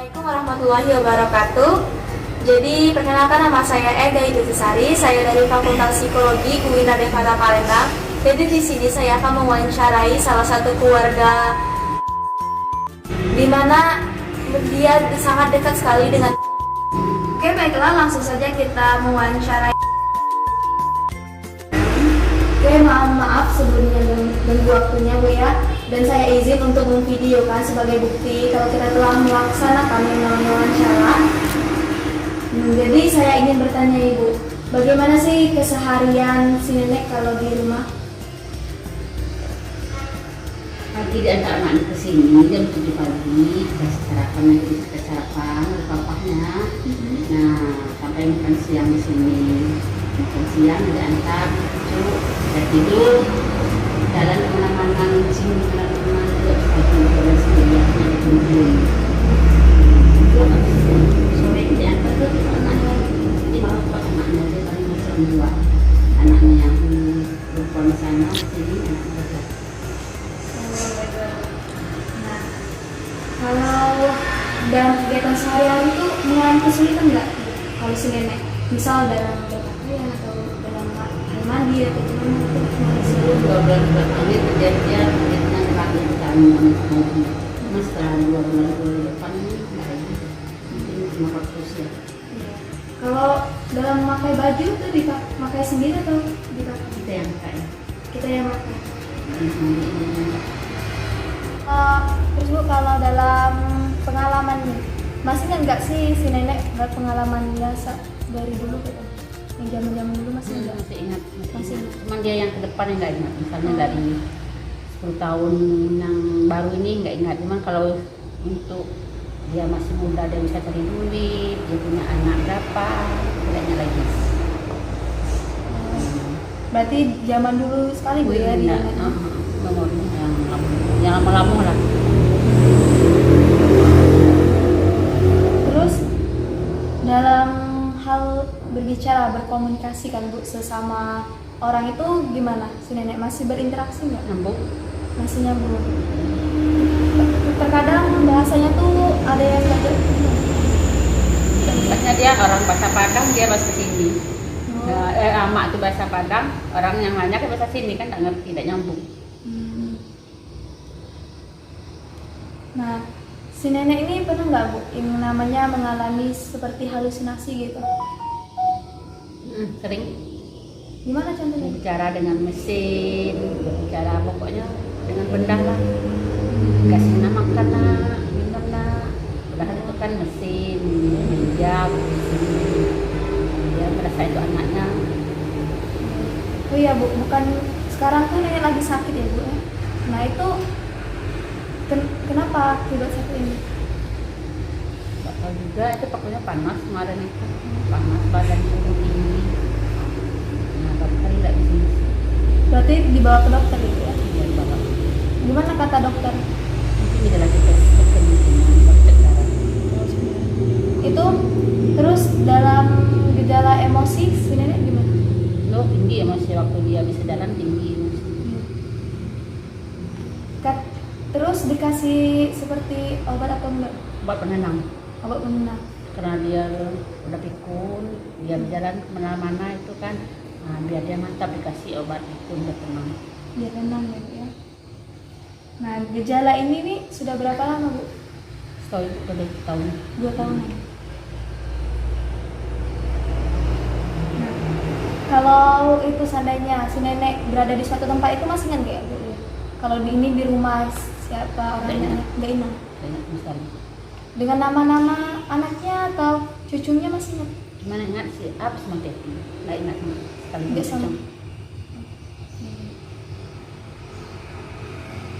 Assalamualaikum warahmatullahi wabarakatuh. Jadi perkenalkan, nama saya Ega Idrisari. Saya dari Fakultas Psikologi UIN Raden Fatah Palembang. Jadi di sini saya akan mewawancarai salah satu keluarga di mana dia sangat dekat sekali dengan. Oke, baiklah, langsung saja kita mewawancarai. Oke, maaf sebelumnya ganggu waktunya Bu ya. Dan saya izin untuk memvideokan sebagai bukti kalau kita telah melaksanakan wawancara. Jadi saya ingin bertanya Ibu, bagaimana sih keseharian si nenek kalau di rumah? Pagi diantar anak ke sini jam 7 pagi, kita sarapan lagi, kita sarapan papahnya. Nah, sampai makan siang di sini. Makan siang diantar, cucu, kita tidur, jalan kemana-mana di sini, kemana-mana, pagi jalan sendiri, ditungguin. Sore diantar tuh anaknya, di bawah anaknya dia paling macam dua, anaknya yang perempuan sana, sini anaknya ada. Nah, kalau dalam kegiatan sehari-hari itu mengalami kesulitan nggak kalau si nenek? Misal dalam berpakaian atau dalam air mandi atau gimana itu gimana sih? 2 bulan ini kejadian dengan lagi kami mas setelah 2 bulan depan ini nggak ada, mungkin cuma fokus ya. Kalau dalam memakai baju itu dipakai sendiri atau dipakai? Kita yang pakai. Kita yang pakai. Terus Bu, kalau dalam pengalaman nih, masih kan nggak sih si nenek pengalaman biasa dari dulu gitu? Yang zaman dulu masih nggak? Masih ingat, Masih ingat. Cuman dia yang ke depan yang nggak ingat, misalnya dari 10 tahun yang baru ini nggak ingat. Cuman kalau untuk dia masih muda, dia bisa cari duit, dia punya anak berapa, tidaknya lagi. Berarti zaman dulu sekali Bu ya di memorinya yang lama-lama lah. Terus dalam hal berbicara, berkomunikasi kan Bu sesama orang itu gimana? Si nenek masih berinteraksi nggak? Nyambung. Masih nyambung. Terkadang bahasanya tuh ada yang nggak. Bahasanya dia orang bahasa Padang, dia bahasa sini. Amak itu bahasa Padang, orang yang nanya ke bahasa sini kan nggak ngerti, tidak nyambung. Nah, si nenek ini pernah nggak Bu yang namanya mengalami seperti halusinasi gitu? Sering Gimana contohnya? berbicara dengan mesin, berbicara pokoknya dengan benda lah, kasih nama makan lah, minum lah, padahal itu kan mesin, jam, dia merasa itu anaknya. Oh iya Bu, bukan sekarang tuh nenek lagi sakit ya Bu ya? Nah itu kenapa akibat sakit ini? Gak tahu juga, itu pokoknya panas kemarin itu, panas badan turun tinggi. Nah, dokter tidak bisa. Berarti dibawa ke dokter gitu ya? Dia bawa. Gimana kata dokter? Mungkin dia lagi tes dokter darah. Itu terus dalam gejala emosi si nenek gimana? Lo tinggi ya masih waktu dia bisa jalan tinggi. Terus dikasih seperti obat atau enggak? Obat penenang. Obat penenang. Karena dia udah pikun, dia berjalan kemana-mana itu kan, nah, biar dia mantap dikasih obat pikun biar tenang. Biar tenang ya Bu ya. Nah gejala ini nih sudah berapa lama Bu? Setahu itu udah 2 tahun. 2 tahun. Nah, kalau itu seandainya si nenek berada di suatu tempat itu masih ingat nggak ya Bu? Kalau ini di rumah siapa orangnya? Nggak ingat. Banyak misalnya. Dengan nama-nama anaknya atau cucunya masih ingat? Gimana ingat sih? Apa sama Teti? Nggak ingat sekali. Nggak sama.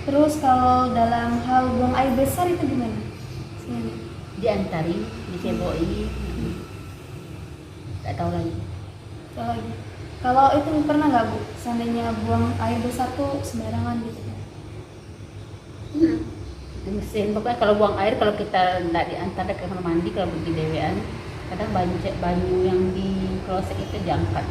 Terus kalau dalam hal buang air besar itu gimana? Si nenek? Diantarin, diceboi, nggak tahu lagi. Kalau lagi. Kalau itu pernah nggak Bu? Seandainya buang air besar tuh sembarangan gitu? Mesin, pokoknya kalau buang air, kalau kita nggak diantar ke kamar mandi, kalau pergi dewean, kadang banyu yang di kloset itu diangkat.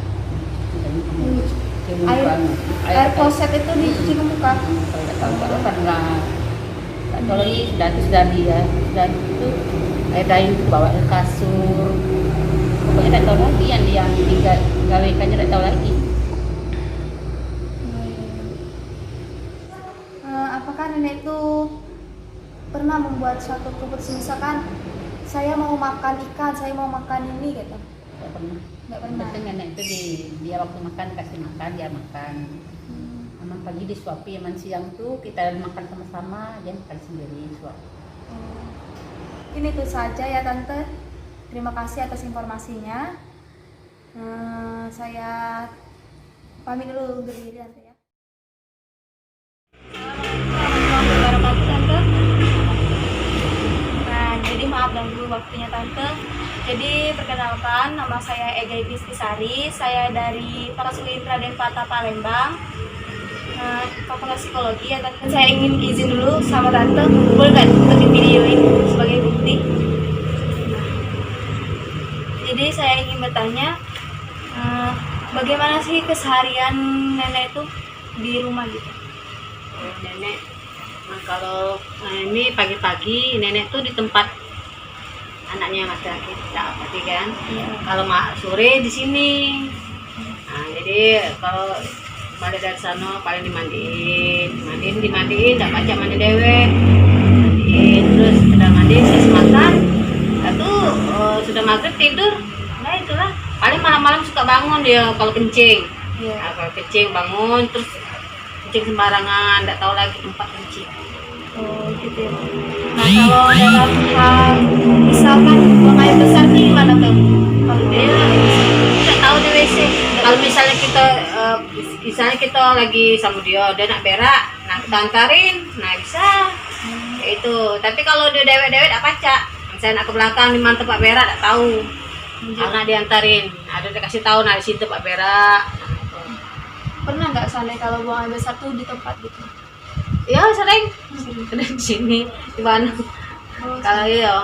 Air kloset itu dicuci ke muka. Kalau nggak tahu, kalau kan nggak nggak tahu lagi sudah dia sudah itu air dayung itu bawa ke kasur, pokoknya nggak tahu lagi yang digawekannya nggak tahu lagi. Apakah nenek itu pernah membuat suatu keputusan, misalkan saya mau makan ikan, saya mau makan ini gitu? Nggak pernah. Nggak pernah. Penting nenek itu dia waktu makan kasih makan, dia makan. Aman pagi disuapi, aman siang tuh kita makan sama-sama, dia makan sendiri suap. Ini tuh saja ya Tante. Terima kasih atas informasinya. Saya pamit dulu undur diri Tante ya. Assalamualaikum warahmatullahi wabarakatuh Tante. Nah, jadi maaf ganggu waktunya Tante. Jadi perkenalkan, nama saya Ega Ibistisari. Saya dari Fakultas UIN Raden Fata Palembang. Fakultas Psikologi ya Tante. Saya ingin izin dulu sama Tante, boleh nggak untuk di videoin sebagai bukti? Jadi saya ingin bertanya, bagaimana sih keseharian nenek itu di rumah gitu? Nenek, nah kalau ini pagi-pagi nenek tuh di tempat anaknya laki-laki tadi kan. Kalau sore di sini. Nah, jadi kalau balik dari sana paling dimandiin, nggak baca mandi dewek, mandiin, terus sudah mandi selesai makan, itu sudah maghrib tidur. Nah itulah paling malam-malam suka bangun dia kalau kencing. Nah, kalau kencing bangun terus kencing sembarangan, nggak tahu lagi tempat kencing. Oh gitu ya. Nah kalau dalam hal misalkan buang air besar nih gimana tuh? Kalau Dia nggak tahu di WC. Kalau misalnya kita lagi sama dia nak berak, nah kita antarin, nah bisa. Itu. Tapi kalau dia dewek-dewek tak pacak. Misalnya nak ke belakang di mana tempat berak tak tahu. Karena diantarin, ada dikasih tahu nah di situ tempat berak. pernah nggak Sane kalau buang air besar tuh di tempat gitu? Ya sering di sini di mana. Kalau iya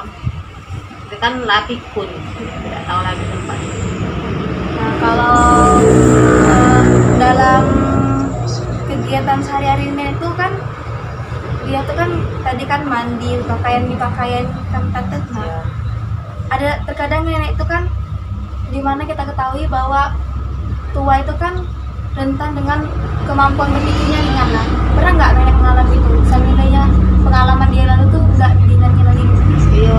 itu kan lapikun, tidak tahu lagi tempat. Nah kalau dalam kegiatan sehari-hari nenek itu kan dia tuh kan tadi kan mandi, pakaian kan tante. Nah, ada terkadang nenek itu kan dimana kita ketahui bahwa tua itu kan rentan dengan kemampuan berpikirnya ringan. Nah, pernah nggak nenek mengalami itu? Seandainya pengalaman dia lalu tuh nggak diingat lagi. Iya,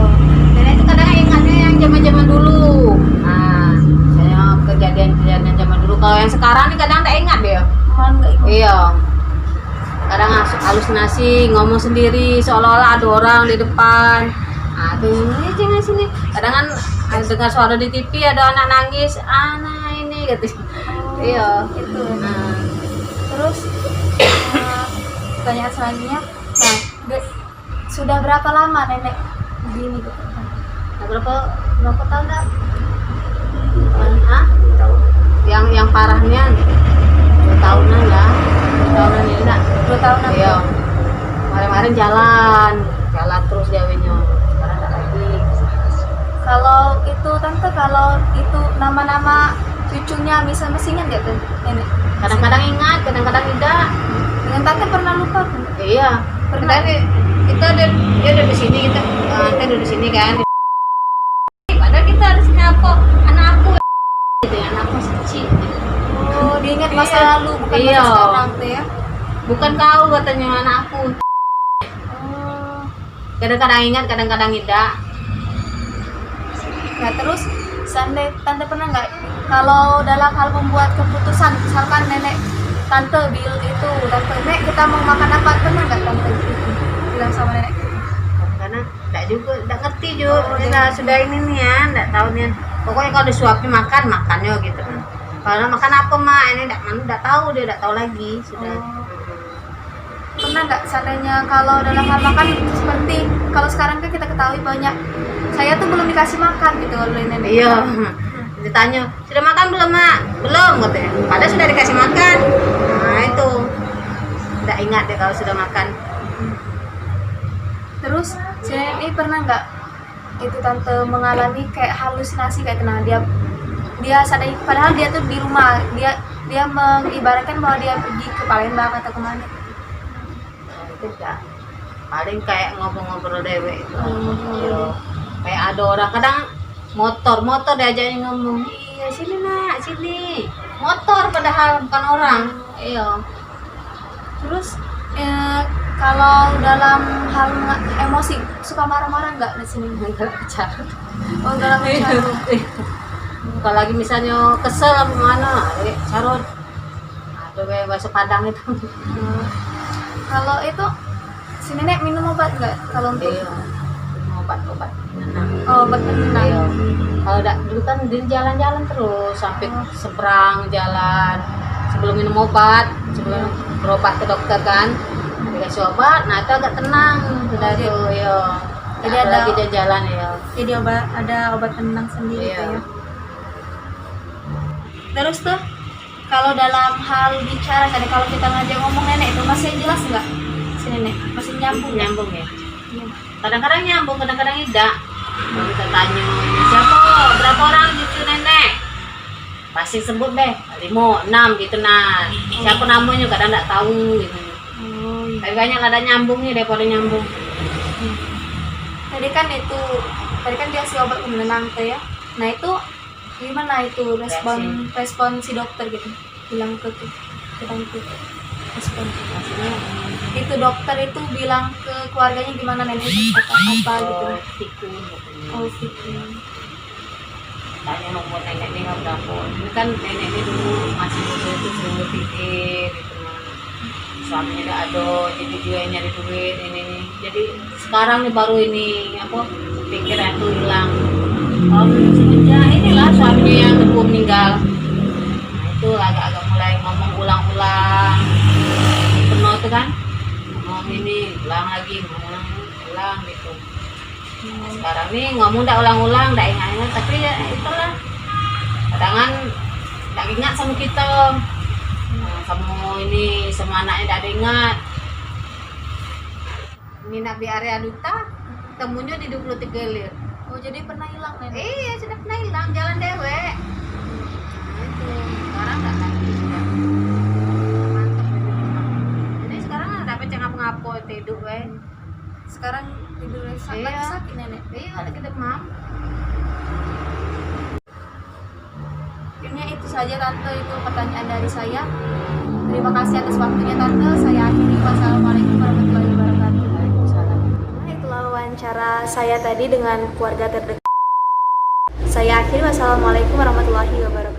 nenek itu kadang ingatnya yang zaman-zaman dulu. Nah, saya kejadian-kejadian yang zaman dulu. Kalau yang sekarang nih kadang tak ingat dia. Malah nggak ikut. Iya. Kadang halusinasi, ngomong sendiri seolah-olah ada orang di depan. Ah, tuh ini jangan sini. Kadang kan dengar suara di TV ada anak nangis, anak ini gitu. Iya. Itu. Nah, Terus pertanyaan selanjutnya, nah sudah berapa lama nenek begini gitu? nah, berapa tahun dah? Hah? Yang parahnya 2 tahunan lah. 2 tahunan ini nak. 2 tahun apa? Iya. Kemarin jalan terus diawinnya. Sekarang tak lagi. Kalau itu tante, kalau itu nama-nama cucunya bisa ingat nggak tuh nenek? Kadang-kadang ingat, kadang-kadang tidak. Dengan tante pernah lupa kan? Iya. Pernah. Kita dia udah di sini, kita udah di sini kan. Padahal kita harusnya anak aku gitu ya, anak aku masih kecil. Oh, diingat masa Iya. lalu bukan Iya. masa sekarang tuh ya? Bukan kau katanya anak aku. Oh. Kadang-kadang ingat, kadang-kadang tidak. Nah terus, tante pernah nggak kalau dalam hal membuat keputusan, misalkan nenek tante bilang itu, tante nek kita mau makan apa, pernah nggak tante itu bilang sama nenek? Karena enggak juga, enggak ngerti juga. Dia sudah ini nih ya, enggak tahu nih. Pokoknya kalau disuapin makannya gitu. Kalau makan apa mak, ini enggak tahu, dia enggak tahu lagi sudah. Pernah nggak seandainya kalau dalam hal makan seperti kalau sekarang kan kita ketahui banyak, saya tuh belum dikasih makan gitu oleh nenek. Iya. Ditanya, sudah makan belum mak? Belum katanya. Padahal sudah dikasih makan. Nah itu, enggak ingat deh kalau sudah makan. Terus si nenek ini pernah nggak itu tante mengalami kayak halusinasi kayak kenal dia sadar padahal dia tuh di rumah, dia mengibaratkan bahwa dia pergi ke Palembang atau kemana? Itu enggak. paling kayak ngobrol-ngobrol dewe itu. Iya. Kayak ada orang kadang motor diajakin ngomong, iya sini nak, sini. Motor padahal bukan orang. Iya. Terus kalau dalam hal emosi suka marah-marah nggak di sini? Enggak bicara. Oh, dalam bicara. Kalau lagi misalnya kesel apa mana, kayak carut. Ada kayak bahasa Padang itu. Kalau itu si nenek minum obat nggak? Kalau untuk Iya. Obat-obat penenang. obat penenang. Iya. Kalau dulu kan dia jalan-jalan terus sampai seberang jalan sebelum minum obat, sebelum berobat ke dokter kan dikasih obat, nah itu agak tenang sudah Oh, tuh ya. Jadi Jadi ada- lagi dia jalan ya. Jadi ada obat penenang sendiri Iya. tuh ya. Terus tuh kalau dalam hal bicara tadi kalau kita ngajak ngomong nenek itu masih jelas nggak si nenek? Masih nyambung nggak? Nyambung ya. Iya. Kadang-kadang nyambung, kadang-kadang tidak. Kalau kita tanya siapa, berapa orang cucu nenek, pasti sebut deh 5, 6 gitu nah. Siapa namanya kadang nggak tahu gitu. Oh, iya. Tapi banyak ada nyambungnya daripada nyambung. Tadi kan dia si obat penenang tuh ya. Nah itu gimana itu respon si dokter gitu? Bilang ke respon. Maksudnya Itu dokter itu bilang ke keluarganya gimana nenek itu apa gitu? pikun katanya. Oh gitu. Tanya nomor nenek ini nggak berapa. Ini kan nenek ini dulu masih muda itu sering berpikir gitu kan. Suaminya udah ada, jadi dia yang nyari duit ini. Jadi sekarang nih baru ini apa pikiran itu hilang. Semenjak inilah suaminya yang kedua meninggal. Nah itu agak-agak mulai ngomong ulang-ulang. Penuh tuh kan. Ngomong ini ulang lagi, ngomong ulang gitu. Sekarang nih ngomong udah ulang-ulang, udah ingat-ingat, tapi ya itulah kadang nggak ingat sama kita, sama ini sama anaknya nggak ada ingat. Nginap di area duta, temunya di 23 Lir. Oh jadi pernah hilang nenek? Iya sudah pernah hilang jalan dewek. Nah, itu sekarang nggak lagi sudah mantap itu memang. Jadi sekarang ada apa ngapa tidur weh. Sekarang tidurnya Iya. lagi sakit nenek. Iya ada demam. Akhirnya itu saja tante, itu pertanyaan dari saya. Terima kasih atas waktunya tante. Saya akhiri. Wassalamualaikum warahmatullahi wabarakatuh. Waalaikumsalam. Nah, itulah wawancara saya tadi dengan keluarga terdekat. Saya akhiri. Wassalamualaikum warahmatullahi wabarakatuh.